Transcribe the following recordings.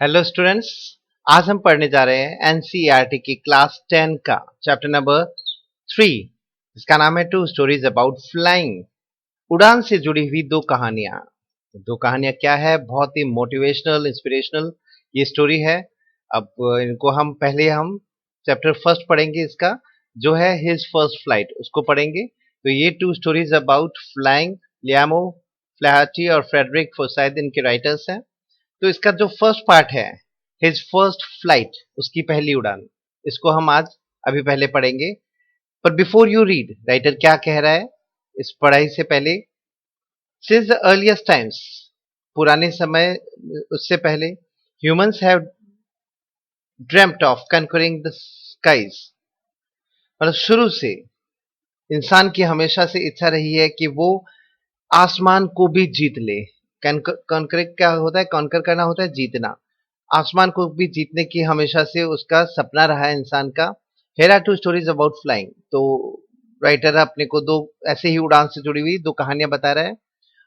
Hello students. आज हम पढ़ने जा रहे हैं एनसीईआरटी की क्लास 10 का चैप्टर नंबर 3, जिसका नाम है टू स्टोरीज अबाउट फ्लाइंग। उड़ान से जुड़ी हुई दो कहानियां क्या है, बहुत ही मोटिवेशनल इंस्पिरेशनल ये स्टोरी है। अब इनको हम चैप्टर फर्स्ट पढ़ेंगे, इसका जो है हिज फर्स्ट फ्लाइट उसको पढ़ेंगे। तो ये टू स्टोरीज अबाउट फ्लाइंग, लियामो फ्लैहर्टी और फ्रेडरिक फॉर्साइथ इनके राइटर्स हैं। तो इसका जो फर्स्ट पार्ट है, हिज फर्स्ट फ्लाइट, उसकी पहली उड़ान, इसको हम आज अभी पहले पढ़ेंगे। पर बिफोर यू रीड, राइटर क्या कह रहा है इस पढ़ाई से पहले। सिंस द अर्लीस्ट टाइम्स, पुराने समय उससे पहले, humans have dreamt of conquering the skies, मतलब शुरू से इंसान की हमेशा से इच्छा रही है कि वो आसमान को भी जीत ले। कॉन्कर क्या होता है? कॉन्कर करना होता है जीतना। आसमान को भी जीतने की हमेशा से उसका सपना रहा है इंसान का। Here are two stories about flying. तो राइटर अपने को दो ऐसे ही उड़ान से जुड़ी हुई दो कहानियां बता रहा है।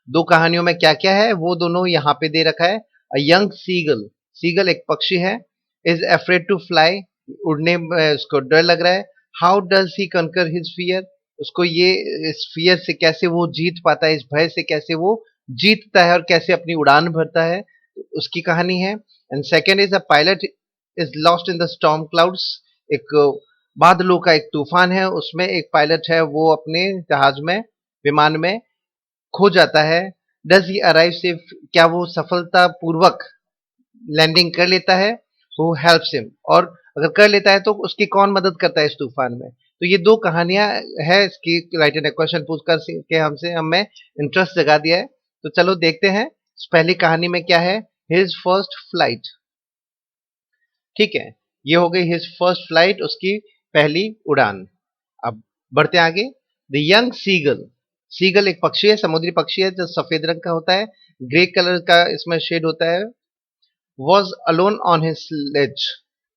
दो कहानियों में क्या क्या है वो दोनों यहाँ पे दे रखा है। अ यंग सीगल, सीगल एक पक्षी है, इज अफ्रेड टू फ्लाई, उड़ने में उसको डर लग रहा है। हाउ डज ही कंकर हिज फियर, उसको ये इस फियर से कैसे वो जीत पाता है, इस भय से कैसे वो जीतता है और कैसे अपनी उड़ान भरता है, उसकी कहानी है। And second is a pilot is lost in the storm clouds, एक बादलों का एक तूफान है, उसमें एक पायलट है वो अपने जहाज में, विमान में खो जाता है। डज ही अराइव सेफ, क्या वो सफलता पूर्वक लैंडिंग कर लेता है। हु हेल्प्स हिम, और अगर कर लेता है तो उसकी कौन मदद करता है इस तूफान में। तो ये दो कहानियां है इसकी। राइटर ने क्वेश्चन पूछ कर के हमसे हमें इंटरेस्ट जगा दिया है। तो चलो देखते हैं इस पहली कहानी में क्या है। हिज फर्स्ट फ्लाइट, ठीक है, ये हो गई हिज फर्स्ट फ्लाइट, उसकी पहली उड़ान। अब बढ़ते आगे। द यंग सीगल, सीगल एक पक्षी है, समुद्री पक्षी है जो सफेद रंग का होता है, ग्रे कलर का इसमें शेड होता है। वॉज अलोन ऑन हिज लेज,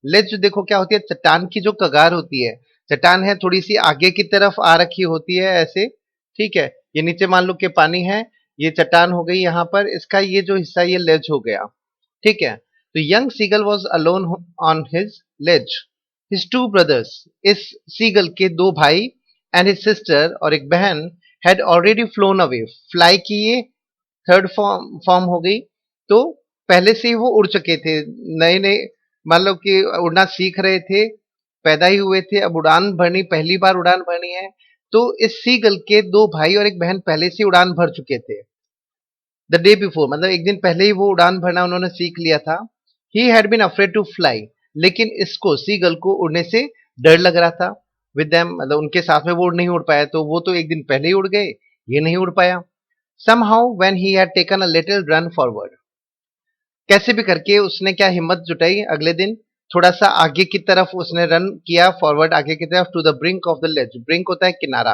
लेज देखो क्या होती है, चट्टान की जो कगार होती है, चट्टान है थोड़ी सी आगे की तरफ आ रखी होती है ऐसे, ठीक है। ये नीचे मान लो कि पानी है, ये चट्टान हो गई यहाँ पर, इसका ये जो हिस्सा ये लेज हो गया, ठीक है। तो young seagull was alone on his ledge. His two brothers, इस सीगल के दो भाई, एंड हिज सिस्टर और एक बहन, had already flown away, fly की ये थर्ड फॉर्म फॉर्म हो गई। तो पहले से ही वो उड़ चुके थे, नए नए, मान लो कि उड़ना सीख रहे थे, पैदा ही हुए थे, अब उड़ान भरनी, पहली बार उड़ान भरनी है। तो इस सीगल के दो भाई और एक बहन पहले से उड़ान भर चुके थे। द डे बिफोर, मतलब एक दिन पहले ही वो उड़ान भरना उन्होंने सीख लिया था। He had been afraid to fly, लेकिन इसको सीगल को उड़ने से डर लग रहा था। विद देम, मतलब उनके साथ में वो नहीं उड़ पाया, तो वो तो एक दिन पहले ही उड़ गए, ये नहीं उड़ पाया। somehow when he had taken a little run forward, कैसे भी करके उसने क्या हिम्मत जुटाई, अगले दिन थोड़ा सा आगे की तरफ उसने रन किया, फॉरवर्ड आगे की तरफ, to the brink of the ledge, brink होता है किनारा,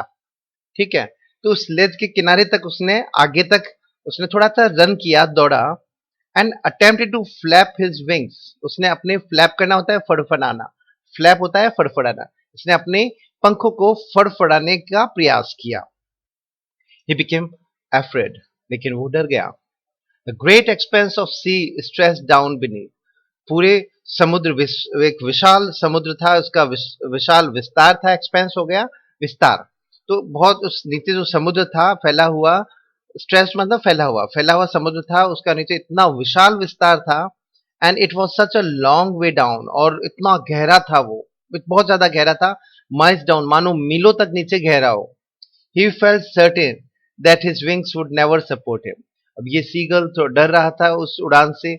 ठीक है। तो उस लेज के किनारे तक उसने आगे तक उसने थोड़ा सा रन किया, दौड़ा। And attempted to flap his wings, उसने अपने फ्लैप करना होता है फड़फड़ाना, फ्लैप होता है फड़फड़ाना, उसने अपने पंखों को फड़फड़ाने का प्रयास किया। ही बिकेम अफ्रेड, लेकिन वो डर गया। The great expanse of sea stretched down beneath, पूरे समुद्र एक विशाल समुद्र था, उसका विशाल विस्तार था, एक्सपेंस हो गया विस्तार। तो बहुत उस नीचे जो समुद्र था फैला हुआ, स्ट्रेच मतलब फैला हुआ समुद्र था, उसका नीचे इतना विशाल विस्तार था। And it was such a long way down, और इतना गहरा था वो, बहुत ज्यादा गहरा था, माइल्स डाउन, मानो मीलों तक नीचे गहरा हो। He felt certain that his wings would never support him. अब ये सीगल तो डर रहा था उस उड़ान से,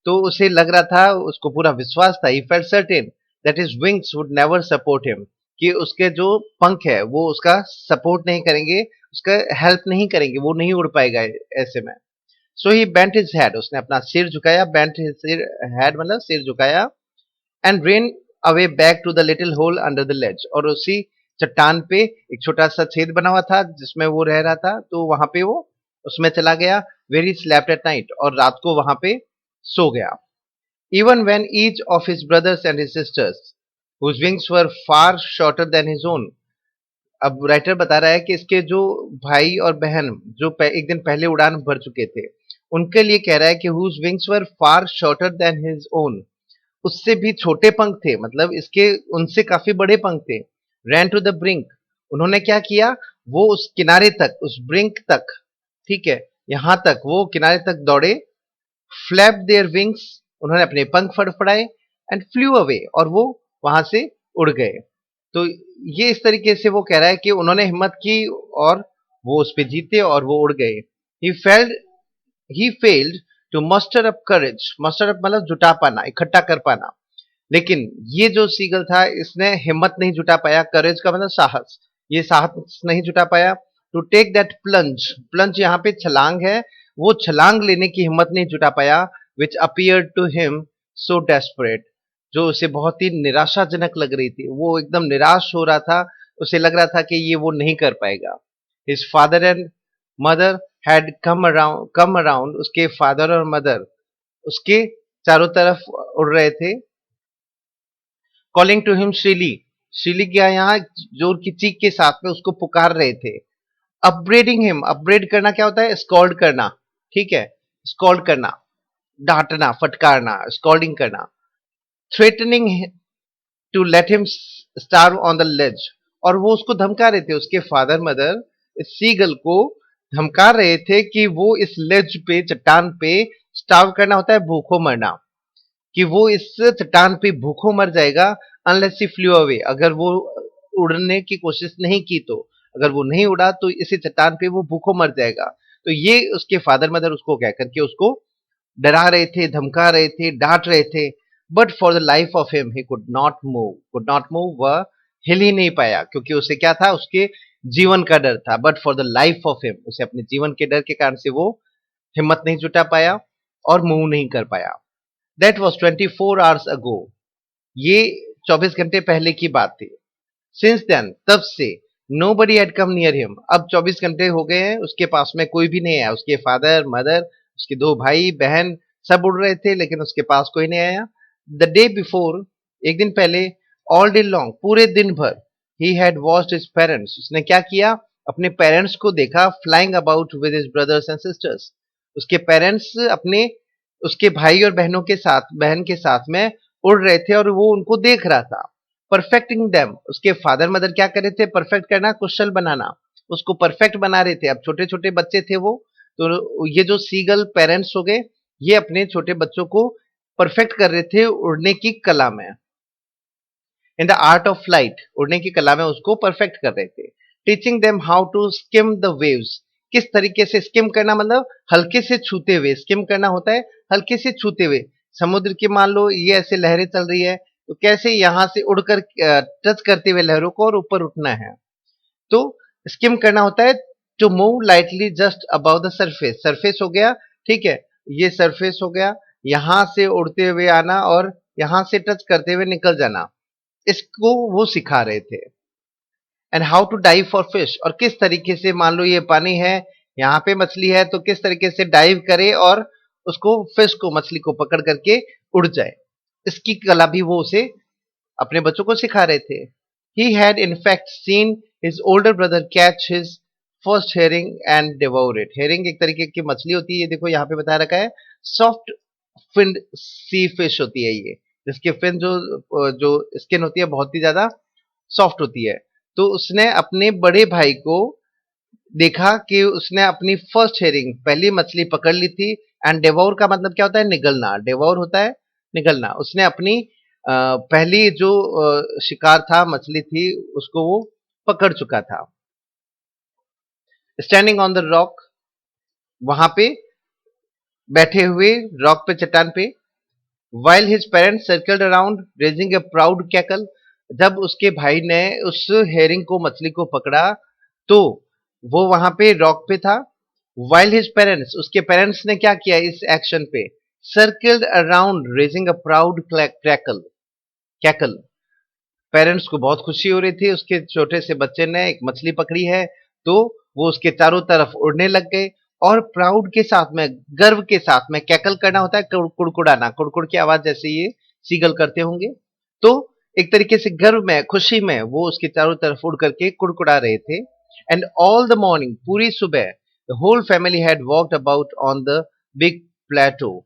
तो उसे लग रहा था, उसको पूरा विश्वास था, he felt certain that his wings would never support him, कि उसके जो पंख है वो उसका सपोर्ट नहीं करेंगे, उसका हेल्प नहीं करेंगे, वो नहीं उड़ पाएगा ऐसे में। So he bent his head, उसने अपना सिर झुकाया, bent his head मतलब सिर झुकाया, and ran away back to the little hole under the ledge, और उसी चट्टान पे एक छोटा सा छेद बना हुआ था जिसमें वो रह रहा था, तो वहां पे वो उसमें चला गया। वेरी स्लैप्ड एट नाइट, और रात को वहां पे सो गया। Even when each of his brothers and his sisters whose wings were far shorter than his own, अब राइटर बता रहा है कि इसके जो भाई और बहन जो एक दिन पहले उड़ान भर चुके थे, उनके लिए कह रहा है कि whose wings were far shorter than his own, उससे भी छोटे पंख थे, मतलब इसके उनसे काफी बड़े पंख थे। ran to the brink, उन्होंने क्या किया, वो उस किनारे तक, उस ब्रिंक तक, ठीक है, यहां तक वो किनारे तक दौड़े। फ्लैप देयर विंग्स, उन्होंने अपने पंख फड़फड़ाए। एंड फ्लू अवे, और वो वहां से उड़ गए। तो ये इस तरीके से वो कह रहा है कि उन्होंने हिम्मत की और वो उस पे जीते और वो उड़ गए। He failed he failed to muster up courage, muster up मतलब जुटा पाना, इकट्ठा कर पाना। लेकिन ये जो सीगल था, इसने हिम्मत नहीं जुटा पाया, करेज का मतलब साहस, ये साहस नहीं जुटा पाया। To take that plunge, plunge यहाँ पे छलांग है, वो छलांग लेने की हिम्मत नहीं जुटा पाया। Which appear to him so desperate, जो उसे बहुत ही निराशाजनक लग रही थी, वो एकदम निराश हो रहा था, उसे लग रहा था कि ये वो नहीं कर पाएगा। His father and mother had come around, उसके फादर और मदर उसके चारों तरफ उड़ रहे थे। कॉलिंग टू हिम श्रीली, श्रीली क्या, यहाँ जोर की चीख के साथ में उसको पुकार रहे थे। अपब्रेडिंग हिम, अपब्रेड करना क्या होता है, स्कॉल्ड करना, ठीक है, स्कॉल्ड करना, डांटना, फटकारना, स्कॉल्डिंग करना। Threatening to let him starve on the ledge, और वो उसको धमका रहे थे, उसके फादर मदर इस सीगल को धमका रहे थे कि वो इस लेज पे, चट्टान पे, स्टार्व करना होता है भूखों मरना, कि वो इस चट्टान पे भूखों मर जाएगा। अनलेस ही फ्लू अवे, अगर वो उड़ने की कोशिश नहीं की तो, अगर वो नहीं उड़ा तो इसी चट्टान पे वो भूखों मर जाएगा। तो ये उसके फादर मदर उसको कह करके उसको डरा रहे थे, धमका रहे थे, डांट रहे थे। But for the life of him he could not move, वह हिल ही नहीं पाया, क्योंकि उसे क्या था, उसके जीवन का डर था। But for the life of him, उसे अपने जीवन के डर के कारण से वो हिम्मत नहीं जुटा पाया और मूव नहीं कर पाया। दैट वॉज 24 आवर्स अगो, ये 24 घंटे पहले की बात थी। सिंस देन, तब से, nobody had come near him, अब 24 घंटे हो गए हैं, उसके पास में कोई भी नहीं आया। उसके फादर मदर, उसके दो भाई बहन सब उड़ रहे थे, लेकिन उसके पास कोई नहीं आया। द डे बिफोर, एक दिन पहले, ऑल डे लॉन्ग, पूरे दिन भर, he had watched his parents, उसने क्या किया, अपने पेरेंट्स को देखा, flying about with his brothers and sisters, उसके पेरेंट्स अपने, उसके भाई और बहनों के साथ, बहन के साथ में उड़ रहे थे और वो उनको देख रहा था। परफेक्टिंग देम, उसके फादर मदर क्या कर रहे थे, परफेक्ट करना, कुशल बनाना, उसको परफेक्ट बना रहे थे। अब छोटे छोटे बच्चे थे वो, तो ये जो सीगल पेरेंट्स हो गए, ये अपने छोटे बच्चों को परफेक्ट कर रहे थे उड़ने की कला में। In the art of flight, उड़ने की कला में उसको परफेक्ट कर रहे थे। Teaching them how to skim the waves, किस तरीके से स्किम करना, मतलब हल्के से छूते हुए, स्किम करना होता है हल्के से छूते हुए। समुद्र की मान लो ये ऐसे लहरें चल रही है, तो कैसे यहां से उड़कर टच करते हुए लहरों को और ऊपर उठना है। तो स्किम करना होता है to move lightly just above the surface, surface हो गया, ठीक है, ये सरफेस हो गया, यहां से उड़ते हुए आना और यहां से टच करते हुए निकल जाना, इसको वो सिखा रहे थे। And how to dive for fish, और किस तरीके से, मान लो ये पानी है, यहाँ पे मछली है, तो किस तरीके से डाइव करे और उसको, फिश को, मछली को पकड़ करके उड़ जाए, इसकी कला भी वो उसे, अपने बच्चों को सिखा रहे थे। He had in fact seen his older brother catch his first herring and devour it. Herring एक तरीके की मछली होती है, ये देखो यहाँ पे बता रखा है, सॉफ्ट फिन्ड सी फिश होती है ये, जिसके फिन जो स्किन होती है बहुत ही ज्यादा सॉफ्ट होती है। तो उसने अपने बड़े भाई को देखा कि उसने अपनी फर्स्ट हेरिंग, पहली मछली पकड़ ली थी। एंड डेवोर का मतलब क्या होता है, निगलना, डेवोर होता है निगलना। उसने अपनी पहली जो शिकार था, मछली थी, उसको वो पकड़ चुका था। स्टैंडिंग ऑन द रॉक, वहां पे बैठे हुए, रॉक पे, चट्टान पे। While his parents circled around raising ए प्राउड कैकल, जब उसके भाई ने उस हेरिंग को, मछली को पकड़ा, तो वो वहां पे रॉक पे था। वाइल हिज पेरेंट्स, उसके पेरेंट्स ने क्या किया इस एक्शन पे, circled around raising a proud crackle, cackle. Parents को बहुत खुशी हो रही थी, उसके छोटे से बच्चे ने एक मछली पकड़ी है, तो वो उसके चारों तरफ उड़ने लग गए और प्राउड के साथ में, गर्व के साथ में, कैकल करना होता है कुड़कुड़ाना, कुड़कुड़ की आवाज जैसे ये सीगल करते होंगे। तो एक तरीके से गर्व में, खुशी में वो उसके चारों तरफ उड़ करके कुड़कुड़ा रहे थे। एंड ऑल द मॉर्निंग, पूरी सुबह, the whole family had walked about on the big plateau,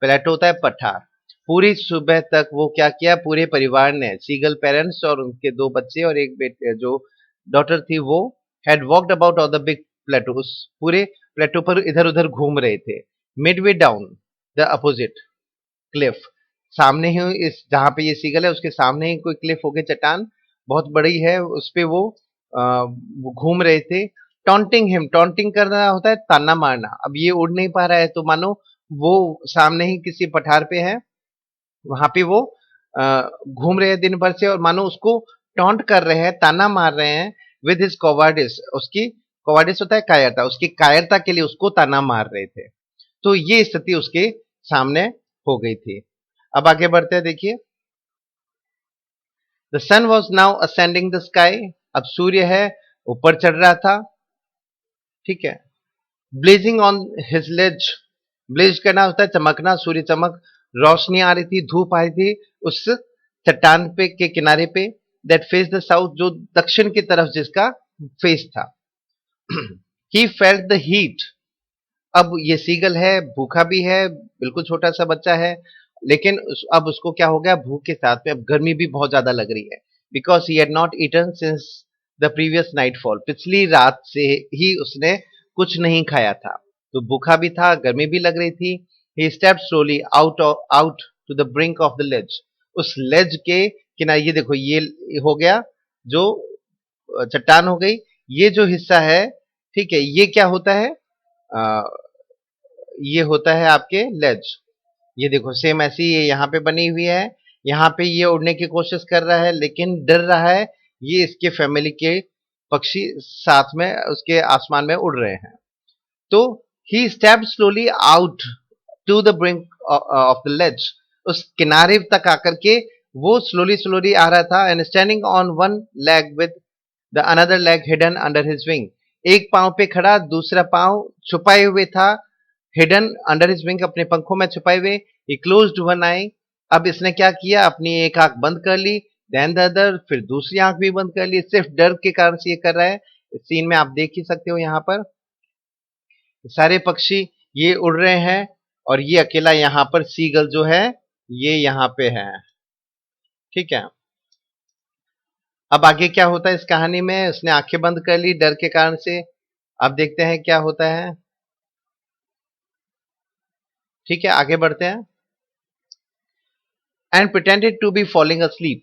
plateau होता है पठार। पूरी सुबह तक वो क्या किया, पूरे परिवार ने, सीगल पेरेंट्स और उनके दो बच्चे और एक बेटे जो डॉटर थी, वो had walked about on the big plateau, उस पूरे प्लेटो पर इधर उधर घूम रहे थे। Midway down the opposite cliff, सामने ही इस जहां पे ये सीगल है उसके सामने ही कोई क्लिफ होगी, चट्टान बहुत बड़ी है, उस पे वो घूम रहे थे। टॉन्टिंग हिम, टॉन्टिंग करना होता है ताना मारना। अब ये उड़ नहीं पा रहा है तो मानो वो सामने ही किसी पठार पे है, वहां पे वो घूम रहे हैं दिन भर से और मानो उसको टॉन्ट कर रहे हैं, ताना मार रहे हैं विद हिज कॉवर्डिस, उसकी कॉवर्डिस होता है कायरता, उसकी कायरता के लिए उसको ताना मार रहे थे। तो ये स्थिति उसके सामने हो गई थी। अब आगे बढ़ते हैं, देखिए। The sun was now ascending the sky, अब सूर्य है ऊपर चढ़ रहा था, ठीक है। Blazing on his ledge, blaze करना होता है चमकना, सूर्य चमक, रोशनी आ रही थी, धूप आ रही थी उस चट्टान पे के किनारे पे, दैट फेस द साउथ, जो दक्षिण की तरफ जिसका फेस था। ही फेल्ट द हीट, अब ये सीगल है, भूखा भी है, बिल्कुल छोटा सा बच्चा है, लेकिन अब उसको क्या हो गया, भूख के साथ में अब गर्मी भी बहुत ज्यादा लग रही है, because he had not eaten since the previous nightfall, पिछली रात से ही उसने कुछ नहीं खाया था, तो भूखा भी था, गर्मी भी लग रही थी। He step slowly out out to the brink of the ledge, उस लेज के किनारे, ये देखो ये हो गया जो चट्टान हो गई, ये जो हिस्सा है, ठीक है, ये क्या होता है, ये होता है आपके लेज। ये देखो सेम ऐसी ये यहाँ पे बनी हुई है, यहाँ पे ये उड़ने की कोशिश कर रहा है लेकिन डर रहा है, ये इसके फैमिली के पक्षी साथ में उसके आसमान में उड़ रहे हैं। तो he step slowly out to the brink of the ledge, उस किनारे तक आकर के वो स्लोली स्लोली आ रहा था, and standing on one leg with the another leg hidden under his wing, एक पांव पे खड़ा, दूसरा पांव छुपाए हुए था, हिडन अंडर हिज विंग, अपने पंखों में छुपाए हुए। ही क्लोज्ड वन आई, अब इसने क्या किया, अपनी एक आंख बंद कर ली, देन द अदर, फिर दूसरी आंख भी बंद कर ली, सिर्फ डर के कारण से ये कर रहा है। इस सीन में आप देख ही सकते हो, यहाँ पर सारे पक्षी ये उड़ रहे हैं और ये अकेला यहाँ पर सीगल जो है ये यहाँ पे है, ठीक है। अब आगे क्या होता है इस कहानी में, उसने आंखें बंद कर ली डर के कारण से, अब देखते हैं क्या होता है, ठीक है, आगे बढ़ते हैं। And pretended to be falling asleep,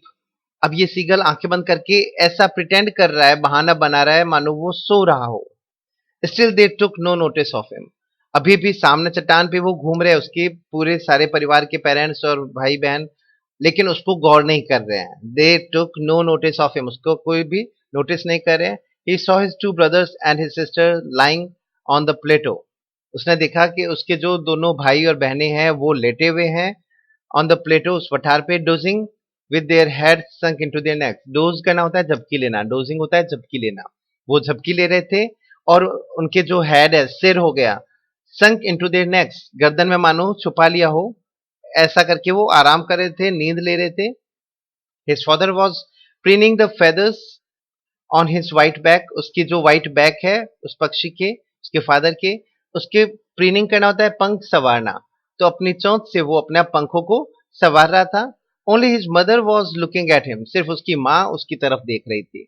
अब ये सीगल आंखें बंद करके ऐसा प्रिटेंड कर रहा है, बहाना बना रहा है मानो वो सो रहा हो। Still they took no notice of him, अभी भी सामने चट्टान पे वो घूम रहे हैं, उसके पूरे सारे परिवार के पेरेंट्स और भाई बहन, लेकिन उसको गौर नहीं कर रहे हैं। They took no notice of him, उसको कोई भी नोटिस नहीं कर रहे हैं। He saw his two brothers and his sister lying on the plateau, उसने देखा कि उसके जो दोनों भाई और बहनें हैं वो लेटे हुए हैं ऑन द प्लेटो, उस पठार पे, dosing with their head sunk into their neck, dose करना होता है झपकी लेना, डोजिंग होता है झपकी लेना, वो झपकी ले रहे थे और उनके जो हेड है, सिर हो गया, संक इनटू देयर नेक्स, गर्दन में मानो छुपा लिया हो, ऐसा करके वो आराम कर रहे थे, नींद ले रहे थे। His father was preening the feathers on his white back, उसकी जो व्हाइट बैक है उस पक्षी के, उसके फादर के, उसके प्रीनिंग करना होता है पंख संवारना, तो अपनी चोंच से वो अपने पंखों को संवार रहा था। Only his mother was looking at him, सिर्फ उसकी माँ उसकी तरफ देख रही थी।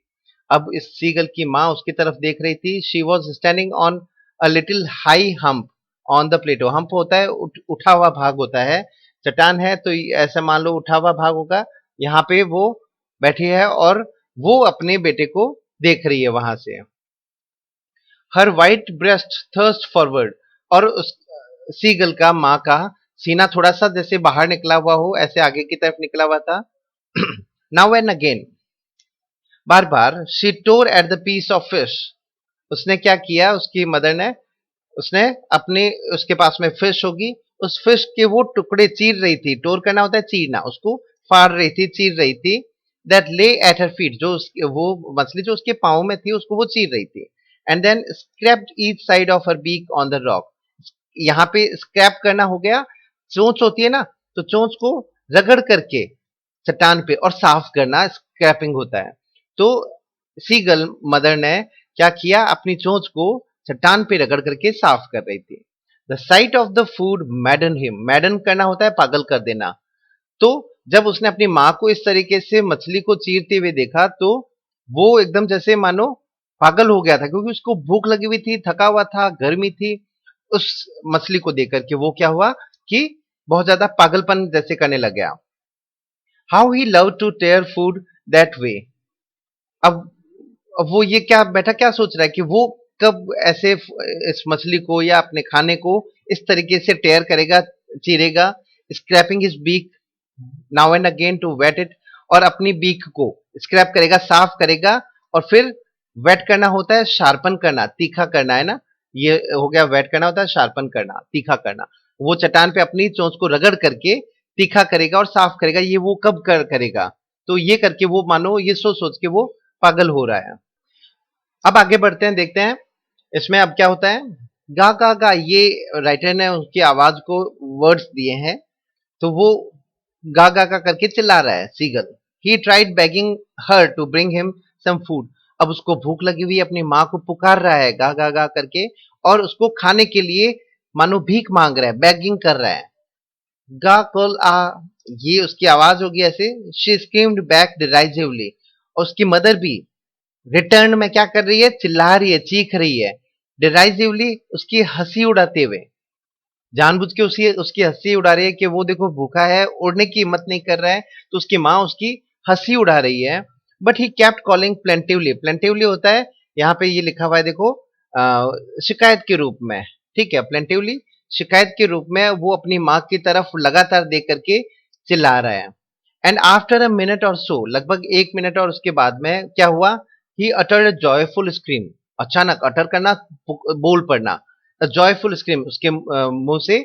अब इस सीगल की माँ उसकी तरफ देख रही थी। She was standing on a little high hump on the plateau, hump होता है उठा हुआ भाग होता है, चट्टान है तो ऐसा मान लो उठा हुआ भाग होगा, यहाँ पे वो बैठी है और वो अपने बेटे को देख रही है वहां से। हर वाइट ब्रेस्ट थर्स्ट फॉरवर्ड, और उस सीगल का माँ का सीना थोड़ा सा जैसे बाहर निकला हुआ हो, ऐसे आगे की तरफ निकला हुआ था। नाउ एंड अगेन, बार बार, she tore at the piece of fish, उसने क्या किया, उसकी मदर ने, उसने अपने, उसके पास में फिश होगी, उस फिश के वो टुकड़े चीर रही थी, टोर करना होता है चीरना, उसको फाड़ रही थी, चीर रही थी। दैट ले एट हर फीट, जो वो मछली जो उसके पाँव में थी उसको वो चीर रही थी। And then scraped each side of her beak on the rock, यहाँ पे स्क्रैप करना हो गया, चोंच होती है ना, तो चोंच को रगड़ करके चट्टान पे और साफ करना स्क्रैपिंग होता है। तो सीगल मदर ने क्या किया, अपनी चोंच को चट्टान पे रगड़ करके साफ कर रही थी। The site of the food मैडन him, मैडन करना होता है पागल कर देना। तो जब उसने अपनी माँ को इस तरीके से मछली को चीरते हुए देखा तो वो एकदम जैसे मानो पागल हो गया था, क्योंकि उसको भूख लगी हुई थी, थका हुआ था, गर्मी थी। उस मछली को देख करके वो क्या हुआ कि बहुत ज्यादा पागलपन जैसे करने लग गया। How he love to tear food that way. अब अब वो ये क्या बैठा क्या सोच रहा है कि वो कब ऐसे इस मछली को या अपने खाने को इस तरीके से टेयर करेगा, चीरेगा, scraping his beak now and again to whet it, और अपनी बीक को स्क्रैप करेगा, साफ करेगा, और फिर वेट करना होता है शार्पन करना, तीखा करना है ना। ये हो गया वेट करना होता है शार्पन करना, तीखा करना। वो चट्टान पे अपनी चोंच को रगड़ करके तीखा करेगा और साफ करेगा। ये वो कब करेगा? तो ये करके वो मानो ये सोच सोच के वो पागल हो रहा है। अब आगे बढ़ते हैं, देखते हैं इसमें अब क्या होता है। गा गा गा, ये राइटर ने उसकी आवाज को वर्ड्स दिए हैं, तो वो गा गा गा करके चिल्ला रहा है seagull. He tried begging her to bring him some food. अब उसको भूख लगी हुई अपनी माँ को पुकार रहा है गा गा गा करके, और उसको खाने के लिए मानो भीख मांग रहा है, बेगिंग कर रहा है। गा कॉल आ, ये उसकी आवाज होगी ऐसे। शी स्क्रीम्ड बैक डिराइजिवली, और उसकी मदर भी रिटर्न में क्या कर रही है, चिल्ला रही है, चीख रही है। डिराइजिवली, उसकी हंसी उड़ाते हुए, जानबूझ के उसकी उसकी हंसी उड़ा रही है कि वो देखो भूखा है, उड़ने की हिम्मत नहीं कर रहा है, तो उसकी माँ उसकी हंसी उड़ा रही है। But he kept calling plaintively, plaintively होता है यहाँ पे ये लिखा हुआ है देखो, शिकायत के रूप में। ठीक है, प्लेंटिवली शिकायत के रूप में वो अपनी माँ की तरफ लगातार देख करके चिल्ला रहा है। एंड आफ्टर अ मिनट और सो, लगभग 1 मिनट और उसके बाद में क्या हुआ, he uttered a joyful scream, अचानक अटर करना, बोल पड़ना, जॉयफुल स्क्रीम, उसके मुंह से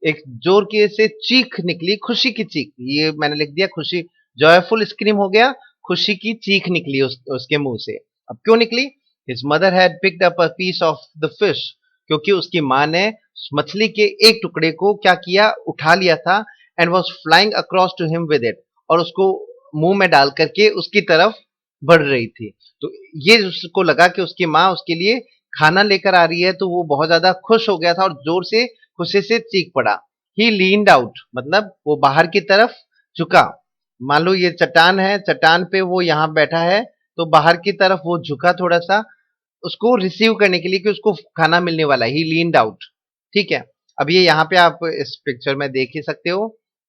एक जोर के से चीख निकली, खुशी की चीख। ये मैंने लिख दिया खुशी, जॉयफुल स्क्रीम हो गया, खुशी की चीख निकली उसके मुंह से। अब क्यों निकली? His mother had picked up a piece of the fish, क्योंकि उसकी माँ ने मछली के एक टुकड़े को क्या किया, उठा लिया था, and was flying across to him with it, और उसको मुंह में डाल करके उसकी तरफ बढ़ रही थी। तो ये उसको लगा कि उसकी माँ उसके लिए खाना लेकर आ रही है, तो वो बहुत ज्यादा खुश हो गया था और जोर से खुशी से चीख पड़ा। ही लीन्ड आउट, मतलब वो बाहर की तरफ झुका। मान लो ये चट्टान है, चट्टान पे वो यहाँ बैठा है, तो बाहर की तरफ वो झुका थोड़ा सा, उसको रिसीव करने के लिए कि उसको खाना मिलने वाला है। ही लीन्ड आउट। ठीक है, अब ये यहाँ पे आप इस पिक्चर में देख ही सकते हो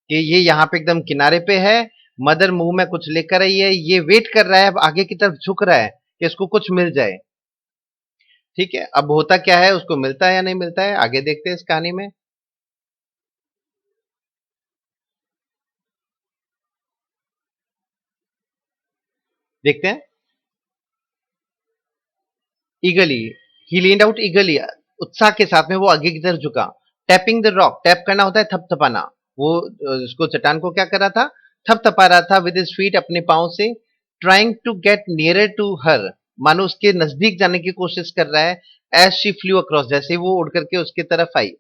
कि ये यहाँ पे एकदम किनारे पे है, मदर मुंह में कुछ लेकर आई है, ये वेट कर रहा है, अब आगे की तरफ झुक रहा है कि इसको कुछ मिल जाए। ठीक है, अब होता क्या है, उसको मिलता है या नहीं मिलता है, आगे देखते हैं इस कहानी में। देखते हैं। ईगली, ही लीन्ड आउट ईगली, उत्साह के साथ में वो आगे की तरफ झुका। टैपिंग द रॉक, टैप करना होता है थपथपाना। वो उसको चट्टान को क्या कर रहा था, थपथपा रहा था विद हिज फीट, अपने पांव से। Trying to get nearer to her, मानो उसके नजदीक जाने की कोशिश कर रहा है। एज शी फ्लू अक्रॉस, जैसे ही वो उड़ करके उसके तरफ आई।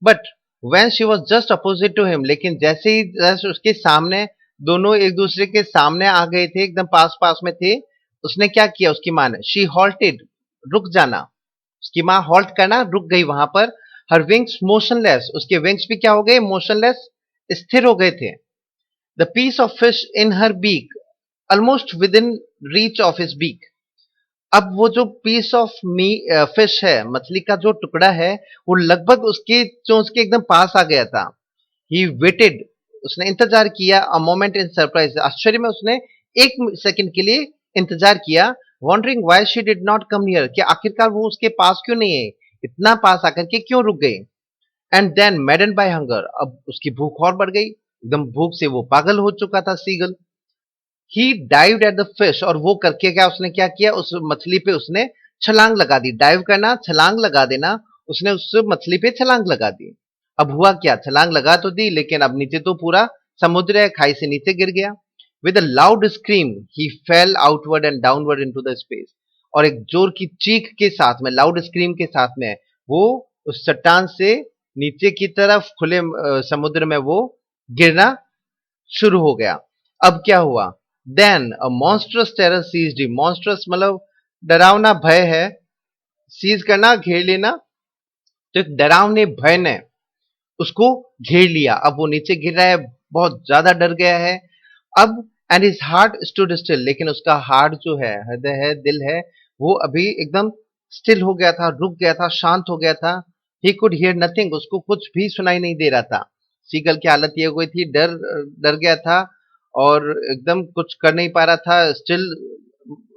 But when she was just opposite to him, लेकिन जैसे ही जस्ट उसके सामने, दोनों एक दूसरे के सामने आ गए थे, एकदम पास पास में थे, उसने क्या किया, उसकी माँ ने, शी हॉल्टेड, रुक जाना। उसकी माँ हॉल्ट करना, रुक गई वहां पर। हर विंग्स मोशनलेस, उसके विंग्स भी क्या हो गए, मोशनलेस, स्थिर हो गए थे। The piece of fish in her beak almost within reach of his beak. अब वो जो पीस ऑफ मी फिश है, मछली का जो टुकड़ा है, वो लगभग उसके चोंच के एकदम पास आ गया था। ही वेटेड, उसने इंतजार किया, अ मोमेंट इन सरप्राइज, आश्चर्य में उसने 1 सेकंड के लिए इंतजार किया। Wondering why she did not come near, कि आखिरकार वो उसके पास क्यों नहीं है, इतना पास आकर के क्यों रुक गई। And then madden by hunger, अब उसकी भूख और बढ़ गई, एकदम भूख से वो पागल हो चुका था seagull. He dived at the fish, और वो करके क्या उसने क्या किया, उस मछली पे उसने छलांग लगा दी। डाइव करना, छलांग लगा देना, उसने उस मछली पे छलांग लगा दी। अब हुआ क्या, छलांग लगा तो दी, लेकिन अब नीचे तो पूरा समुद्र है, खाई से नीचे गिर गया। With a loud scream he fail outward and downward into the space, और एक जोर की चीख के साथ में, लाउड स्क्रीम के साथ में, वो उस चट्टान से नीचे की तरफ खुले समुद्र में वो गिरना शुरू हो गया। अब क्या हुआ, then a monstrous terror seized him, monstrous मतलब डरावना भय है, सीज करना, घेर लेना, तो एक डरावने भय ने उसको घेर लिया। अब वो नीचे गिर रहा है, बहुत ज्यादा डर गया है। अब and his heart stood still, लेकिन उसका हार्ट जो है, हृदय है, दिल है, वो अभी एकदम स्टिल हो गया था, रुक गया था, शांत हो गया था। ही कुड हियर नथिंग, उसको कुछ भी सुनाई नहीं दे रहा था। सीगल की हालत ये हो गई थी, डर डर गया था और एकदम कुछ कर नहीं पा रहा था, स्टिल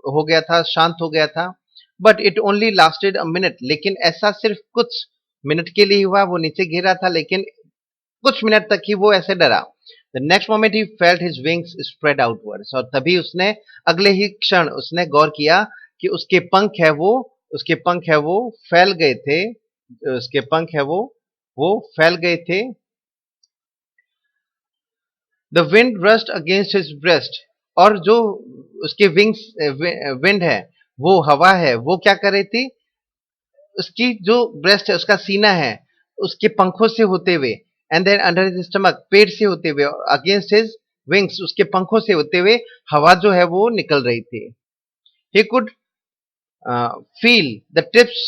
हो गया था, शांत हो गया था। But it only lasted a minute, लेकिन ऐसा सिर्फ कुछ मिनट के लिए हुआ। वो नीचे गिरा था, लेकिन कुछ मिनट तक ही वो ऐसे डरा। The next moment he felt his wings spread outwards, और तभी उसने अगले ही क्षण उसने गौर किया कि उसके पंख है वो फैल गए थे। उसके पंख है वो फैल गए थे। The wind rust against his breast, और जो उसके विंग्स, विंड है, वो हवा है, वो क्या कर रही थी, उसकी जो ब्रेस्ट है, उसका सीना है, उसके पंखों से होते हुए, and then under his stomach, पेट से होते हुए, अगेंस्ट हिज विंग्स, उसके पंखों से होते हुए हवा जो है वो निकल रही थी। He could feel the tips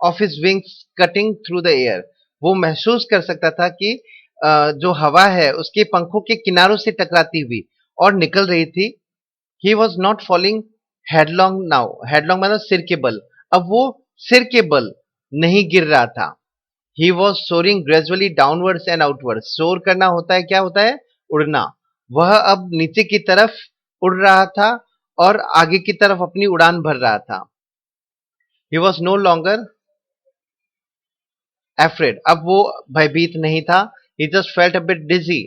of his wings cutting through the air, वो महसूस कर सकता था कि जो हवा है उसके पंखों के किनारों से टकराती हुई और निकल रही थी। He was not falling headlong now, headlong मतलब सिर के बल, अब वो सिर के बल नहीं गिर रहा था। He was soaring gradually downwards and outwards, soar करना होता है, क्या होता है, उड़ना। वह अब नीचे की तरफ उड़ रहा था और आगे की तरफ अपनी उड़ान भर रहा था। He was no longer afraid, अब वो भयभीत नहीं था। He just felt a bit dizzy,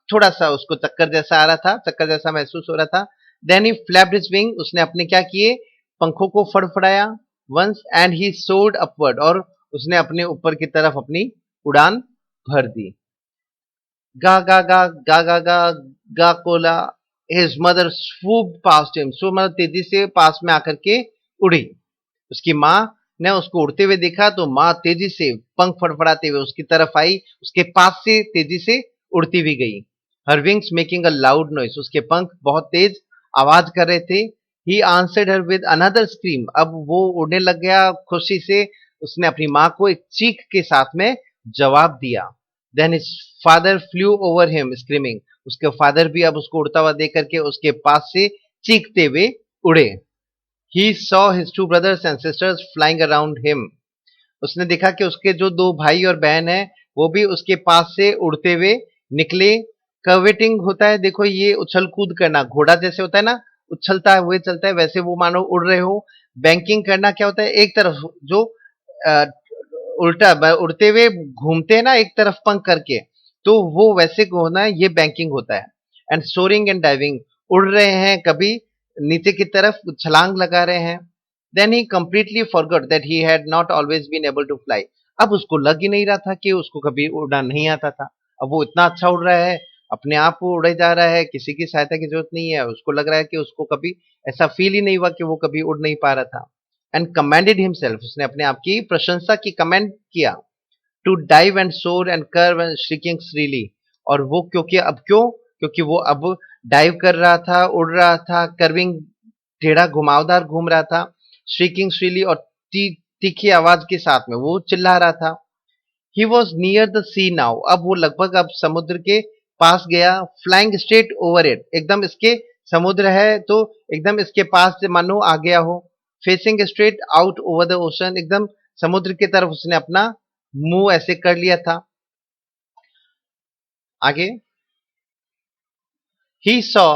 थोड़ा सा उसको चक्कर जैसा आ रहा था, चक्कर जैसा महसूस हो रहा था। Then he flapped his wing, उसने अपने क्या किए, पंखों को फड़फड़ाया once, and he soared upward, और उसने अपने ऊपर की तरफ अपनी उड़ान भर दी। गा गा गा गा गा गा गा कोला, his mother swooped past him, so मतलब तेजी से पास में आकर के उड़ी। उसकी माँ ने उसको उड़ते हुए देखा तो माँ तेजी से पंख फड़फड़ाते हुए उसकी तरफ आई, उसके पास से तेजी से उड़ती भी गई। हर wings making a loud noise, उसके पंख बहुत तेज आवाज कर रहे थे। He answered her with another scream, अब वो उड़ने लग गया खुशी से। उसने अपनी माँ को एक चीख के साथ में जवाब दिया। Then his father flew over him screaming, उसके फादर भी अब उसको उड़ता हुआ देख करके उसके पास से चीखते हुए उड़े। He saw his two brothers and sisters flying around him. उसने देखा कि उसके जो दो भाई और बहन हैं वो भी उसके पास से उड़ते हुए निकले। कर्वेटिंग होता है, देखो ये उछल कूद करना, घोड़ा जैसे होता है ना, उछलता हुए चलता है, वैसे वो मानो उड़ रहे हो। बैंकिंग करना क्या होता है, एक तरफ जो अ, उल्टा उड़ते हुए घूमते हैं ना एक तरफ पंख करके, तो वो वैसे होना है, ये बैंकिंग होता है। एंड सोरिंग एंड डाइविंग, उड़ रहे हैं, कभी नीचे की तरफ छलांग लगा रहे हैं। Then he completely forgot that he had not always been able to fly, अब उसको लग ही नहीं रहा था कि उसको कभी उड़ना नहीं आता था। अब वो इतना अच्छा उड़ रहा है, अपने आप वो उड़े जा रहा है, किसी की सहायता की जरूरत नहीं है। उसको लग रहा है कि उसको कभी ऐसा फील ही नहीं हुआ कि वो कभी उड़ नहीं पा रहा था। एंड कमेंडेड हिमसेल्फ, उसने अपने आप की प्रशंसा की, कमेंड किया। टू डाइव एंड सोर एंड कर्व एंड श्रीकिंग श्रीली, और वो क्योंकि अब क्यों, क्योंकि वो अब डाइव कर रहा था, उड़ रहा था, कर्विंग टेढ़ा घुमावदार घूम रहा था, श्रीकिंग श्रीली और तीखी आवाज के साथ में वो चिल्ला रहा था। He was near the sea now, अब वो लगभग अब समुद्र के पास गया। फ्लाइंग स्ट्रेट ओवर इट, एकदम इसके समुद्र है तो एकदम इसके पास से मानो आ गया हो। Facing straight out over the ocean, एकदम समुद्र की तरफ उसने अपना मुंह ऐसे कर लिया था। आगे, he saw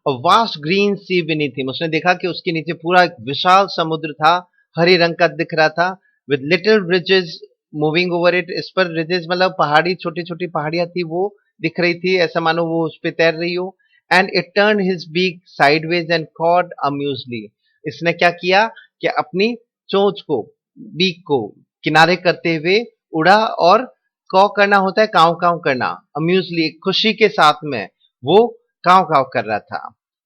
a vast green sea beneath him, उसने देखा कि उसके नीचे पूरा एक विशाल समुद्र था, हरे रंग का दिख रहा था। With little ridges moving over it, इस पर रिजेस मतलब पहाड़ी, छोटी छोटी पहाड़ियां थी वो दिख रही थी, ऐसा मानो वो उस पर तैर रही हो। And it turn his beak sideways and cawed amusingly, इसने क्या किया कि अपनी चोंच को, बीक को किनारे करते हुए उड़ा, और कॉ करना होता है काव काव करना, अम्यूजली खुशी के साथ में वो काव काव कर रहा था।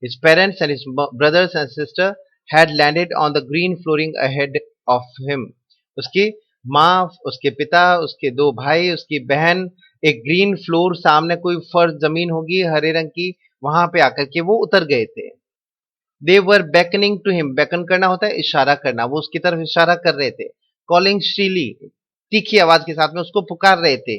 His parents and his brothers and sister had landed on the green flooring ahead of him. उसकी माँ, उसके पिता, उसके दो भाई, उसकी बहन, एक ग्रीन फ्लोर, सामने कोई फर्श जमीन होगी हरे रंग की, वहां पे आकर के वो उतर गए थे। दे वर beckoning टू हिम, बेकन करना होता है इशारा करना, वो उसकी तरफ इशारा कर रहे थे। कॉलिंग श्रीली, तीखी आवाज के साथ में उसको पुकार रहे थे।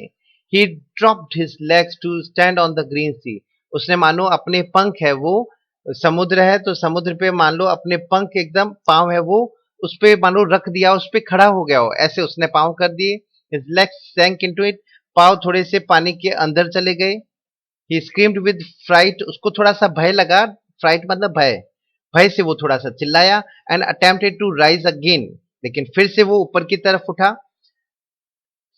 He dropped his legs to stand on the green sea. उसने मानो अपने पंख है वो, समुद्र है तो समुद्र पे मान लो अपने पंख एकदम पाँव है वो उस पे मानो रख दिया, उस पे खड़ा हो गया हो, ऐसे उसने पाँव कर दिए। His legs sank into it. पाँव थोड़े से पानी के अंदर चले गए। He screamed with fright. उसको थोड़ा सा भय लगा। फ्राइट मतलब भय। भय से वो थोड़ा सा चिल्लाया। And attempted to rise again. लेकिन फिर से वो ऊपर की तरफ उठा।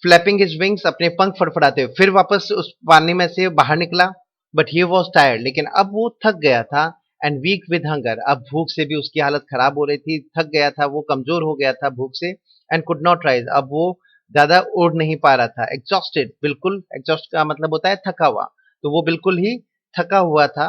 Flapping his wings. अपने पंख फड़फड़ाते हुए फिर वापस उस पानी में से बाहर निकला। But he was tired. लेकिन अब वो थक गया था। And weak with hunger. अब भूख से भी उसकी हालत खराब हो रही थी। थक गया था वो, कमजोर हो गया था भूख से। And could not rise. अब वो ज्यादा उड़ नहीं पा रहा था। एग्जॉस्टेड। बिल्कुल एग्जॉस्ट का मतलब होता है थका हुआ। तो वो बिल्कुल ही थका हुआ था।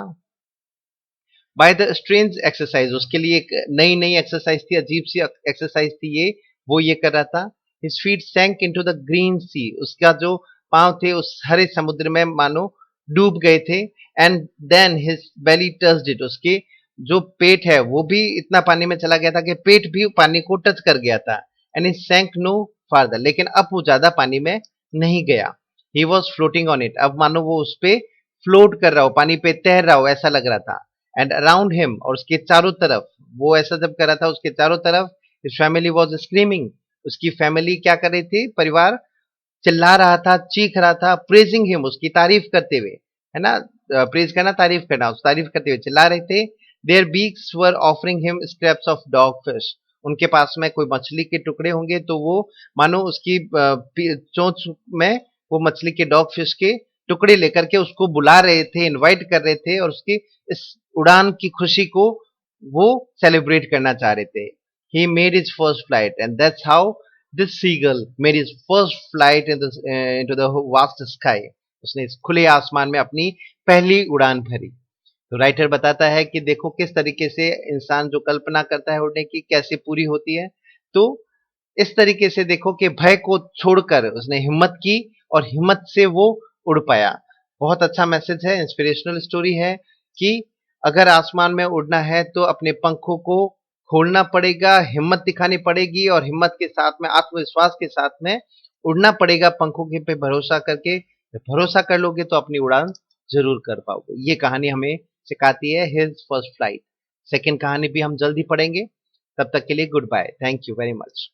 By the strange exercise. उसके लिए एक नई नई एक्सरसाइज थी, अजीब सी एक्सरसाइज थी ये। वो ये कर रहा था। His feet sank into the green sea. उसका जो पांव थे उस हरे समुद्र में मानो डूब गए थे। And then his belly touched it. उसके जो पेट है वो भी इतना पानी में चला गया था कि पेट भी पानी को टच कर गया था। And he sank no farther. लेकिन अब वो ज्यादा पानी में नहीं गया। He was floating on it. अब मानो वो उस पे फ्लोट कर रहा हो, पानी पे तैर रहा हो, ऐसा लग रहा था। And around him. और उसके चारों तरफ, वो ऐसा जब कर रहा था उसके चारों तरफ हिज फैमिली वॉज स्क्रीमिंग। उसकी फैमिली क्या कर रही थी, परिवार चिल्ला रहा था, चीख रहा था। Praising him. उसकी तारीफ करते हुए, है ना, प्रेज करना तारीफ करना, उस तारीफ करते हुए चिल्ला रहे थे। Their beaks were offering him scraps of dogfish. उनके पास में कोई मछली के टुकड़े होंगे तो वो मानो उसकी चोंच में वो मछली के, डॉग फिश के टुकड़े लेकर के उसको बुला रहे थे, इनवाइट कर रहे थे और उसकी इस उड़ान की खुशी को वो सेलिब्रेट करना चाह रहे थे। He made his first flight and that's how this seagull made his first flight into the vast sky. उसने इस खुले आसमान में अपनी पहली उड़ान भरी। तो राइटर बताता है कि देखो किस तरीके से इंसान जो कल्पना करता है उड़ने की कैसे पूरी होती है। तो इस तरीके से देखो कि भय को छोड़कर उसने हिम्मत की और हिम्मत से वो उड़ पाया। बहुत अच्छा मैसेज है, इंस्पिरेशनल स्टोरी है कि अगर आसमान में उड़ना है तो अपने पंखों को खोलना पड़ेगा, हिम्मत दिखानी पड़ेगी और हिम्मत के साथ में, आत्मविश्वास के साथ में उड़ना पड़ेगा पंखों के पे भरोसा करके। जब भरोसा कर लोगे तो अपनी उड़ान जरूर कर पाओगे। ये कहानी हमें सिखाती है हिज फर्स्ट फ्लाइट। सेकेंड कहानी भी हम जल्दी पढ़ेंगे। तब तक के लिए goodbye. Thank you very much.